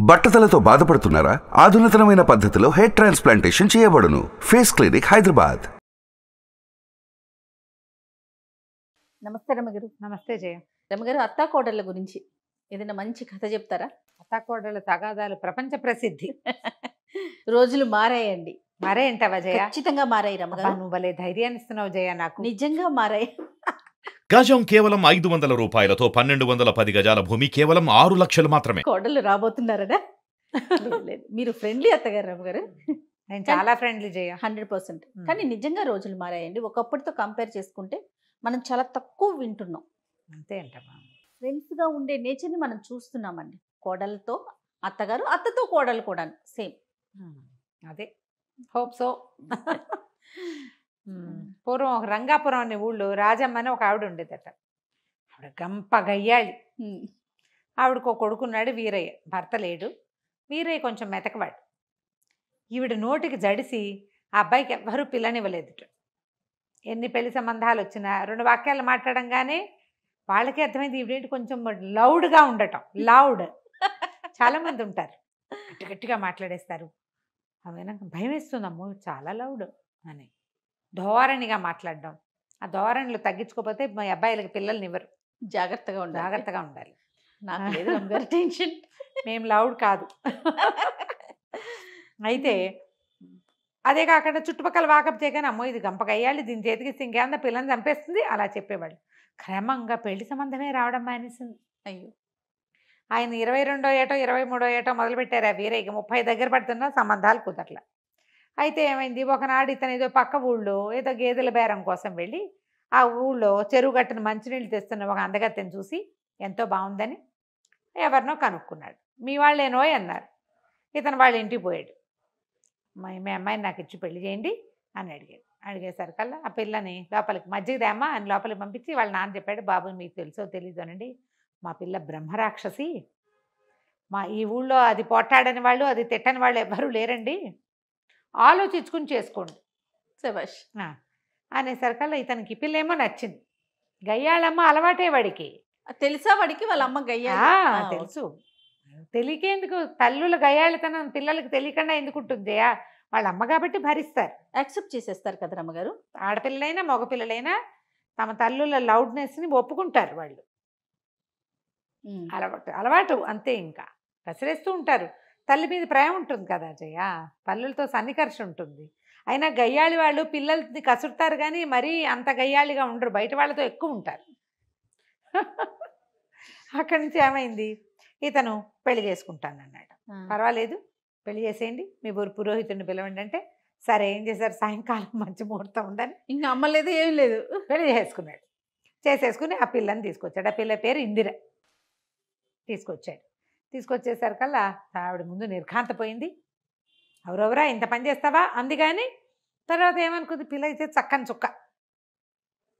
బట్టతలతో బాధపడుతున్నారా? ఆధునితనమైన పద్ధతిలో hair transplantation చేయబడును. Face clinic, Hyderabad. నమస్తే రమగారు. నమస్తే జయ. రమగారు, అత్తా కోడళ్ళ గురించి ఏదైనా మంచి కథ చెప్తారా? అత్తాకోడళ్ళ తగాదాలు ప్రపంచ ప్రసిద్ధి. రోజులు మారాయండి. మరేంటవా జయ? ఖచ్చితంగా మారాయి రమగారు. నువ్వు భలే ధైర్యాన్ని ఇస్తున్నావు జయ. నాకు నిజంగా మారాయి. గజం కేవలం 500 రూపాయలతో 1210 గజాల భూమి కేవలం 6 లక్షలు మాత్రమే. కోడళ్ళు రాబోతున్నారడా? లేదు, మీరు ఫ్రెండ్లీ అత్తగారు రమగారు. నేను చాలా ఫ్రెండ్లీ జయ. 100%. కానీ నిజంగా రోజులు మారాయండి. ఒకప్పటితో కంపేర్ చేసుకుంటే మనం చాలా తక్కువ వింటున్నాం. అంతే అంటమ్మా. ఫ్రెండ్స్గా ఉండే నేచర్ని మనం చూస్తున్నామండి. కోడలతో అత్తగారు, అత్తతో కోడలు కూడా సేమ్. అదే హోప్ సో. పూర్వం ఒక రంగాపురం అనే ఊళ్ళో రాజమ్మ అని ఒక ఆవిడ ఉండేదట. ఆవిడ గంప గయ్యాళి. ఆవిడకు ఒక కొడుకున్నాడు వీరయ్య. భర్త లేడు. వీరయ్య కొంచెం మెతకవాడు. ఈవిడ నోటికి జడిసి ఆ అబ్బాయికి ఎవ్వరూ పిల్లనివ్వలేదుట. ఎన్ని పెళ్లి సంబంధాలు వచ్చినా 2 వాక్యాలు మాట్లాడంగానే వాళ్ళకే అర్థమైంది ఈవిడేంటి కొంచెం లౌడ్గా ఉండటం. లౌడ్ చాలామంది ఉంటారు, గట్టి గట్టిగా మాట్లాడేస్తారు. అవి నాకు భయం వేస్తుందమ్మో, చాలా లౌడ్ అని. ధోరణిగా మాట్లాడడం. ఆ ధోరణిలో తగ్గించుకోకపోతే మా అబ్బాయిలకి పిల్లల్ని ఇవ్వరు. జాగ్రత్తగా ఉండాలి. జాగ్రత్తగా ఉండాలి. నాకు లేదు రమగారు టెన్షన్. మేము లౌడ్ కాదు. అయితే అదే కాకుండా చుట్టుపక్కల వాకప్ చేయగానే అమ్మో ఇది గంపకయ్యాలి, దీని చేతికి ఇంకేమన్నా పిల్లని చంపేస్తుంది అలా చెప్పేవాళ్ళు. క్రమంగా పెళ్లి సంబంధమే రావడం మానేసింది. అయ్యో, ఆయన 22వ ఏటో 23వ ఏటో మొదలుపెట్టారు. ఆ వీరయ్యకి 30 దగ్గర పడుతున్నా సంబంధాలు కుదరల. అయితే ఏమైంది, ఒకనాడు ఇతను ఏదో పక్క ఊళ్ళో ఏదో గేదెల బేరం కోసం వెళ్ళి ఆ ఊళ్ళో చెరువు గట్టున మంచినీళ్ళు తెస్తున్న ఒక అందగత్తెని చూసి ఎంతో బాగుందని ఎవరినో కనుక్కున్నాడు. మీ వాళ్ళేనోయ్ అన్నారు. ఇతను వాళ్ళ ఇంటికి పోయాడు. మీ అమ్మాయిని నాకు ఇచ్చి పెళ్లి చేయండి అని అడిగాడు. అడిగేసరికల్లా ఆ పిల్లని లోపలికి మజ్జిగదేమ్మా అని లోపలికి పంపించి వాళ్ళ నాన్న చెప్పాడు, బాబు మీకు తెలుసో తెలీదు అనండి, మా పిల్ల బ్రహ్మరాక్షసి. మా ఈ ఊళ్ళో అది పొట్టాడని వాళ్ళు అది తిట్టని వాళ్ళు ఎవ్వరూ లేరండి, ఆలోచించుకుని చేసుకోండి శభాష్ అనేసరికల్లా ఇతనికి పిల్లేమో నచ్చింది. గయ్యాళమ్మ అలవాటే వాడికి. తెలుసా వాడికి వాళ్ళ అమ్మ గయ్యా? తెలుసు. తెలియకేందుకు, తల్లుల గయ్యాళితనం పిల్లలకి తెలియకుండా ఎందుకు ఉంటుంది? వాళ్ళ అమ్మ కాబట్టి భరిస్తారు, యాక్సెప్ట్ చేసేస్తారు కదా రమ్మగారు. ఆడపిల్లలైనా మగపిల్లలైనా తమ తల్లుల లౌడ్నెస్ని ఒప్పుకుంటారు వాళ్ళు. అలవాటు అంతే. ఇంకా కసిరేస్తూ ఉంటారు. తల్లి మీద ప్రేమ ఉంటుంది కదా జయ, తల్లులతో సన్నికర్ష ఉంటుంది. అయినా గయ్యాళి వాళ్ళు పిల్లల్ని కసురుతారు కానీ మరీ అంత గయ్యాళిగా ఉండరు, బయట వాళ్ళతో ఎక్కువ ఉంటారు. అక్కడి నుంచి ఏమైంది, ఇతను పెళ్లి చేసుకుంటానన్నాడు. పర్వాలేదు పెళ్లి చేసేయండి, మీ ఊరు పురోహితుడిని పిలవండి అంటే సరే ఏం చేశారు, సాయంకాలం మంచి ముహూర్తం ఉందని ఇంకా అమ్మలేదు ఏం లేదు, పెళ్లి చేసుకున్నాడు. చేసేసుకుని ఆ పిల్లని తీసుకొచ్చాడు. ఆ పిల్ల పేరు ఇందిర. తీసుకొచ్చాడు. తీసుకొచ్చేసరికల్లా ఆవిడ ముందు నిర్ఘాంతపోయింది. ఎవరెవరా ఇంత పని చేస్తావా అంది. కానీ తర్వాత ఏమనుకుంది, పిల్ల అయితే చక్కని చుక్క,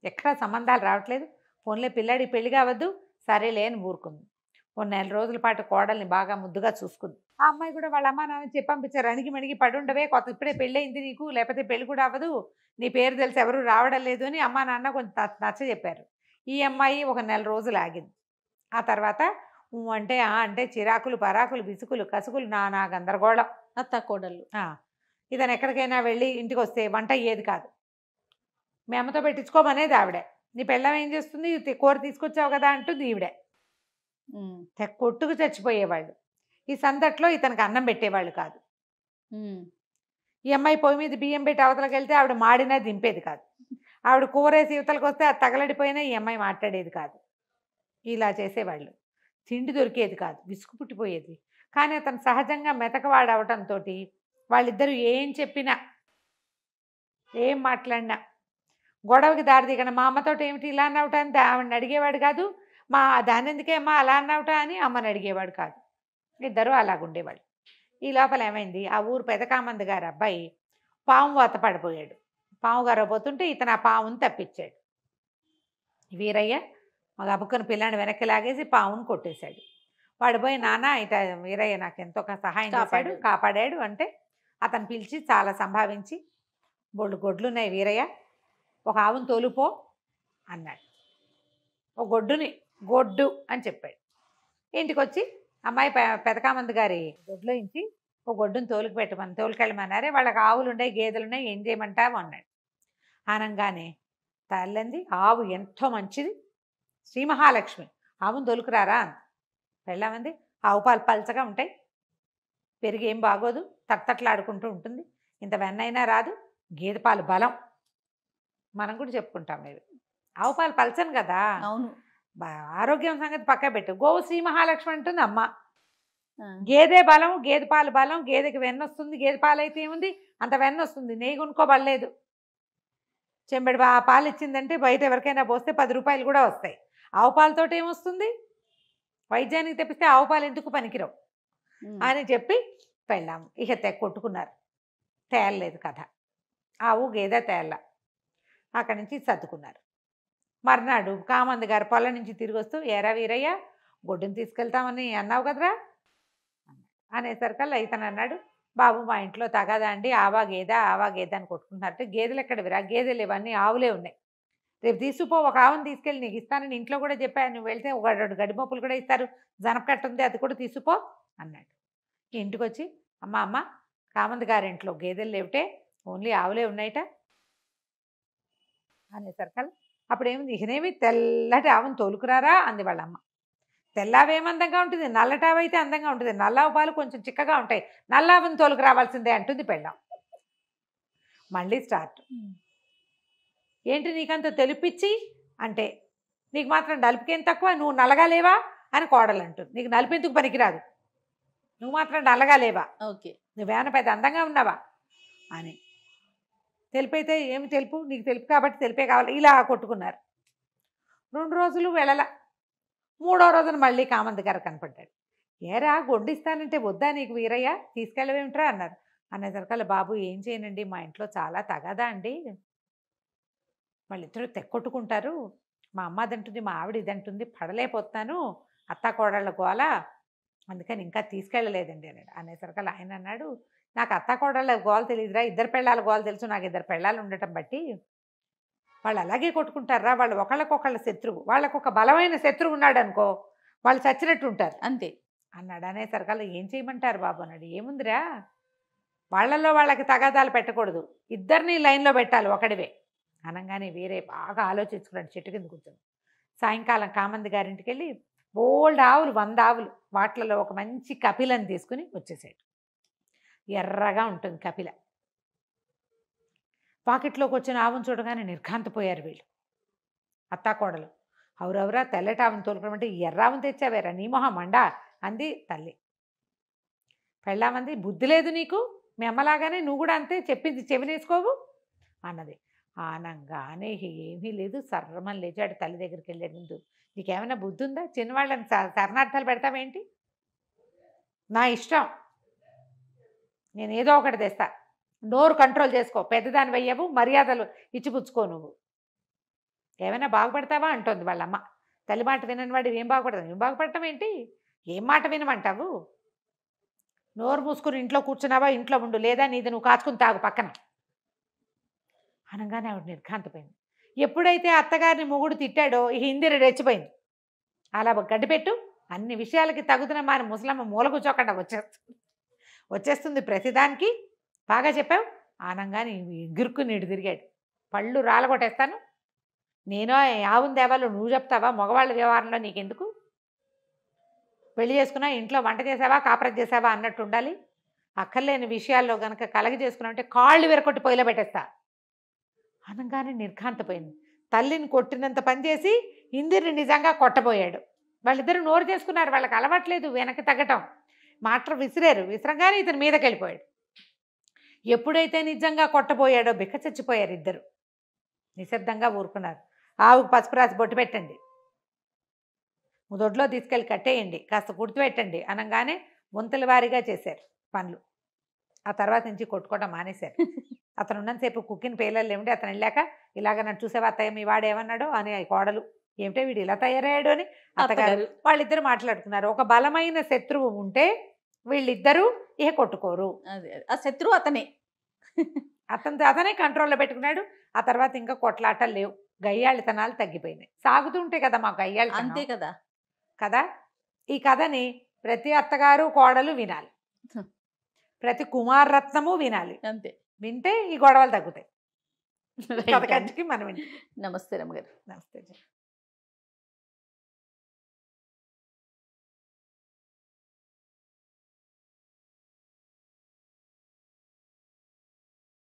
ఎక్కడా సంబంధాలు రావట్లేదు, ఫోన్లే పిల్లాడి పెళ్లి కావద్దు, సరేలే అని ఊరుకుంది. 1 నెల రోజుల పాటు కోడల్ని బాగా ముద్దుగా చూసుకుంది. ఆ అమ్మాయి కూడా వాళ్ళ అమ్మ నాన్న చెప్పి పంపించారు, అణిగి మణిగి పడుండవే, ఇప్పుడే పెళ్ళయింది నీకు, లేకపోతే పెళ్లి కూడా అవ్వదు, నీ పేరు తెలిసి ఎవరు రావడం లేదు అని అమ్మ నాన్న కొంచెం నచ్చ చెప్పారు. ఈ అమ్మాయి 1 నెల రోజులు ఆగింది. ఆ తర్వాత అంటే అంటే చిరాకులు పరాకులు విసుకులు కసుకులు నానా గందరగోళం. అత్త కోడళ్ళు. ఇతను ఎక్కడికైనా వెళ్ళి ఇంటికి వస్తే వంట అయ్యేది కాదు. మీ అమ్మతో పెట్టించుకోమనేది ఆవిడే. నీ పెళ్ళం ఏం చేస్తుంది, కూర తీసుకొచ్చావు కదా అంటుంది ఈవిడే. కొట్టుకు చచ్చిపోయేవాళ్ళు. ఈ సందట్లో ఇతనికి అన్నం పెట్టేవాళ్ళు కాదు. ఈ అమ్మాయి పొయ్యి మీద బియ్యం పెట్టి అవతలకి వెళ్తే ఆవిడ మాడినా దింపేది కాదు. ఆవిడ కూరేసి యువతలకు వస్తే అది తగలడిపోయినా ఈ అమ్మాయి మాట్లాడేది కాదు. ఇలా చేసేవాళ్ళు. తిండి దొరికేది కాదు, విసుగు పుట్టిపోయేది. కానీ అతను సహజంగా మెతకవాడు అవటంతో వాళ్ళిద్దరూ ఏం చెప్పినా ఏం మాట్లాడినా గొడవకి దారి దిగన. మా అమ్మతో ఏమిటి ఇలా అన్నవట అని ఆవిడని అడిగేవాడు కాదు, మా దాని ఎందుకే అమ్మ అలా అన్నవట అని అమ్మని అడిగేవాడు కాదు. ఇద్దరు అలాగుండేవాళ్ళు. ఈ లోపల ఏమైంది, ఆ ఊరు పెదకామంది గారు అబ్బాయి పాము వాత పడిపోయాడు. పాము గారపోతుంటే ఇతను ఆ పాముని తప్పించాడు. వీరయ్య మగ అబ్బుకొని పిల్లాన్ని వెనక్కి లాగేసి పాముని కొట్టేశాడు. వాడు పోయి నాన్న ఇట వీరయ్య నాకు ఎంతో సహాయం చేశాడు, కాపాడాడు అంటే అతను పిలిచి చాలా సంభావించి, బొళ్ళు గొడ్లున్నాయి వీరయ్య, ఒక ఆవును తోలుపో అన్నాడు. ఒక గొడ్డు అని చెప్పాడు. ఇంటికి వచ్చి అమ్మాయి పెదకామంది గారి దొడ్లో ఇంచి ఒక గొడ్డును తోలుకెళ్ళమన్నారే. వాళ్ళకి ఆవులు ఉన్నాయి, గేదెలు ఉన్నాయి, ఏం చేయమంటావు అన్నాడు. అనగానే తల్లింది, ఆవు ఎంతో మంచిది, శ్రీ మహాలక్ష్మి, ఆవును తోలుకురారా అంది. పెళ్ళామంది, ఆవు పాలు పల్చగా ఉంటాయి, పెరిగి ఏం బాగోదు, తట్టట్లాడుకుంటూ ఉంటుంది, ఇంత వెన్నైనా రాదు, గేదె పాలు బలం. మనం కూడా చెప్పుకుంటాం ఇవి. ఆవు పాలు పల్చను కదా, అవును. ఆరోగ్యం సంగతి పక్క పెట్టు. గోవు శ్రీ మహాలక్ష్మి అంటుంది అమ్మ. గేదె బలం, గేదె పాలు బలం, గేదెకి వెన్న వస్తుంది, గేదె పాలు అయితే ఏముంది అంత వెన్న వస్తుంది, నెయ్యి కొనుక్కోబడలేదు. చెంబడి పాలు ఇచ్చిందంటే బయట ఎవరికైనా పోస్తే 10 రూపాయలు కూడా వస్తాయి. ఆవు పాలతోటి ఏమొస్తుంది? వైద్యానికి తెప్పిస్తే ఆవు పాలు ఎందుకు పనికిరావు అని చెప్పి పెళ్ళాము. ఇక కొట్టుకున్నారు. తేలలేదు కథ. ఆవు గేదె తేళ్ళ. అక్కడి నుంచి సర్దుకున్నారు. మర్నాడు కామంది గారు పొలం నుంచి తిరిగి వస్తూ, ఏరా వీరయ్య, గొడ్డును తీసుకెళ్తామని అన్నావు కదరా అనేసరికల్లా ఇతను అన్నాడు, బాబు మా ఇంట్లో తగదా అండి, ఆవా గేదె అని కొట్టుకుంటున్నారంటే, గేదెలు ఎక్కడవిరా, గేదెలు ఇవన్నీ ఆవులే ఉన్నాయి, రేపు తీసుకుపో, ఒక ఆవును తీసుకెళ్ళి నీకు ఇస్తానని ఇంట్లో కూడా చెప్పాను, నువ్వు వెళ్తే ఒక 2 గడిమొప్పులు కూడా ఇస్తారు, జనపకట్ట ఉంది అది కూడా తీసుకుపో అన్నాడు. ఇంటికి వచ్చి, అమ్మ కామంది గారింట్లో గేదెలు లేవుటే, ఓన్లీ ఆవులే ఉన్నాయట అనేసరికల్లా అప్పుడు ఏముంది, ఇకనేమి తెల్లటి ఆవును తోలుకురారా అంది వాళ్ళమ్మ. తెల్లావేం అందంగా ఉంటుంది, నల్లటావైతే అందంగా ఉంటుంది, నల్లావు పాలు కొంచెం చిక్కగా ఉంటాయి, నల్లావును తోలుకు రావాల్సిందే అంటుంది పెళ్ళాం. మళ్ళీ స్టార్ట్. ఏంటి నీకంత తెలిపిచ్చి అంటే, నీకు మాత్రం నలుపుకేం తక్కువ, నువ్వు నల్లగా లేవా అని కోడలు అంటుంది. నీకు నలుపు ఎందుకు పనికిరాదు, నువ్వు మాత్రం నల్లగా లేవా, ఓకే, నువ్వేమైనా పెద్ద అందంగా ఉన్నావా అని. తెలిపైతే ఏమి తెలుపు, నీకు తెలుపు కాబట్టి తెలిపే కావాలి, ఇలా కొట్టుకున్నారు. 2 రోజులు వెళ్ళల. 3వ రోజున మళ్ళీ కామంది గారు కనపడ్డాడు. ఏరా గొడ్డిస్తానంటే వద్దా నీకు వీరయ్య, తీసుకెళ్ళవేమిట్రా అన్నారు. అనేసరికల్లా, బాబు ఏం చేయనండి, మా ఇంట్లో చాలా తగదా అండి, వాళ్ళిద్దరూ తెక్కొట్టుకుంటారు, మా అమ్మ అదంటుంది, మా ఆవిడ ఇదంటుంది, పడలేకపోతున్నాను, అత్తా కోడళ్ళ గోల, అందుకని ఇంకా తీసుకెళ్ళలేదండి అన్నాడు. అనేసరికల్లా ఆయన అన్నాడు, నాకు అత్తా కోడళ్ళ గోల తెలియదురా, 2 పెళ్ళాల గోల తెలుసు, నాకు 2 పెళ్ళాలు ఉండటం బట్టి వాళ్ళు అలాగే కొట్టుకుంటారా, వాళ్ళు ఒకళ్ళకొకళ్ళ శత్రువు, వాళ్ళకు ఒక బలమైన శత్రువు ఉన్నాడు అనుకో, వాళ్ళు చచ్చినట్టు ఉంటారు అంతే అన్నాడు. అనేసరికల్లా ఏం చేయమంటారు బాబు అన్నాడు. ఏముందిరా, వాళ్ళల్లో వాళ్ళకి తగాదాలు పెట్టకూడదు, ఇద్దరిని లైన్లో పెట్టాలి ఒకడివే అనగానే వేరే బాగా ఆలోచించుకున్నాడు. చెట్టు కింద కూర్చొని సాయంకాలం కామంది గారింటికి వెళ్ళి బోల్డ్ ఆవులు, 100 ఆవులు, వాటిలలో ఒక మంచి కపిలని తీసుకుని వచ్చేసాడు. ఎర్రగా ఉంటుంది కపిల. పాకెట్లోకి వచ్చిన ఆవును చూడగానే నిర్ఘాంతపోయారు వీళ్ళు, అత్తాకోడలు. అవురవరా, తెల్లటి ఆవును తోలుకోమంటే ఎర్రావును తెచ్చావేరా, నీ మొహం మండా అంది తల్లి. పెళ్ళామంది, బుద్ధి లేదు నీకు, మీ అమ్మలాగానే నువ్వు కూడా అంతే, చెప్పింది చెవినేసుకోవు అన్నది. ఆనంగానే ఏమీ లేదు, సర్రమని లేచాడు. తల్లి దగ్గరికి వెళ్ళే ముందు, నీకేమైనా బుద్ధి ఉందా, చిన్నవాళ్ళని శరణార్థాలు పెడతావేంటి, నా ఇష్టం, నేను ఏదో ఒకటి తెస్తా, నోరు కంట్రోల్ చేసుకో, పెద్దదాని వెయ్యవు, మర్యాదలు ఇచ్చిపుచ్చుకో, నువ్వు ఏమైనా బాగుపడతావా అంటోంది వాళ్ళమ్మ. తల్లి మాట వినని వాడు ఏం బాగుపడతావు, ఏం బాగుపడటం ఏంటి, ఏం మాట వినమంటావు, నోరు మూసుకుని ఇంట్లో కూర్చున్నావా, ఇంట్లో ఉండు, లేదా నీది నువ్వు కాచుకుని తాగు పక్కన అనగానే ఆవిడ నిర్ఘాంతపోయింది. ఎప్పుడైతే అత్తగారిని మొగుడు తిట్టాడో ఈ ఇందిర రెచ్చిపోయింది. అలా గడ్డిపెట్టు, అన్ని విషయాలకి తగుతున్న మారి ముసలమ్మ మూల కూర్చోకుండా వచ్చేస్తుంది ప్రతిదానికి, బాగా చెప్పావు ఆనంగానే గిరుక్కు నీడు తిరిగాడు. పళ్ళు రాలగొట్టేస్తాను, నేను ఆవును దేవాలో నువ్వు చెప్తావా, మగవాళ్ళ వ్యవహారంలో నీకెందుకు, పెళ్లి చేసుకున్నా ఇంట్లో వంట చేసావా కాపురం చేసావా అన్నట్టు ఉండాలి, అక్కర్లేని విషయాల్లో కనుక కలగ చేసుకున్నావంటే కాళ్ళు విరకొట్టి పొయ్యిలో పెట్టేస్తా అనగానే నిర్ఘాంతపోయింది. తల్లిని కొట్టినంత పని చేసి ఇందిరిని నిజంగా కొట్టబోయాడు. వాళ్ళిద్దరూ నోరు చేసుకున్నారు, వాళ్ళకి అలవాట్లేదు వెనక్కి తగ్గటం, మాట విసిరారు, విసరంగానే ఇతని మీదకి వెళ్ళిపోయాడు. ఎప్పుడైతే నిజంగా కొట్టబోయాడో బిక్క చచ్చిపోయారు ఇద్దరు. నిశ్శబ్దంగా ఊరుకున్నారు. ఆవుకు పసుపు రాసి బొట్టు పెట్టండి, దొడ్లో తీసుకెళ్ళి కట్టేయండి, కాస్త కుర్తిపెట్టండి అనగానే వంతుల వారీగా చేశారు పనులు. ఆ తర్వాత నుంచి కొట్టుకోవడం మానేశారు. అతను ఉన్నంతసేపు కుక్కిన పేర్లు ఏమిటి, అతను వెళ్ళాక ఇలాగ నన్ను చూసేవా అత్తయ్య, మీ వాడు ఏమన్నాడు అని కోడలు, ఏమిటో వీడు ఇలా తయారయ్యాడు అని అత్తగారు. వాళ్ళిద్దరు మాట్లాడుకున్నారు. ఒక బలమైన శత్రువు ఉంటే వీళ్ళిద్దరూ ఇక కొట్టుకోరు, ఆ శత్రువు అతనే, అతనే కంట్రోల్లో పెట్టుకున్నాడు. ఆ తర్వాత ఇంకా కొట్లాటలు లేవు, గయ్యాళితనాలు తగ్గిపోయినాయి. సాగుతుంటే కదా మాకు గయ్యాళి, అంతే కదా కదా. ఈ కథని ప్రతి అత్తగారు కోడలు వినాలి, ప్రతి కుమార్ రత్నము వినాలి. అంతే. వింటే ఈ గొడవలు తగ్గుతాయి. కథ కంచికి మనం వింటాం. నమస్తే రమ్మగారు. నమస్తే.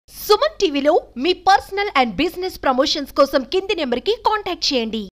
సుమన్ టీవీలో మీ పర్సనల్ అండ్ బిజినెస్ ప్రమోషన్స్ కోసం కింది నెంబర్కి కాంటాక్ట్ చేయండి.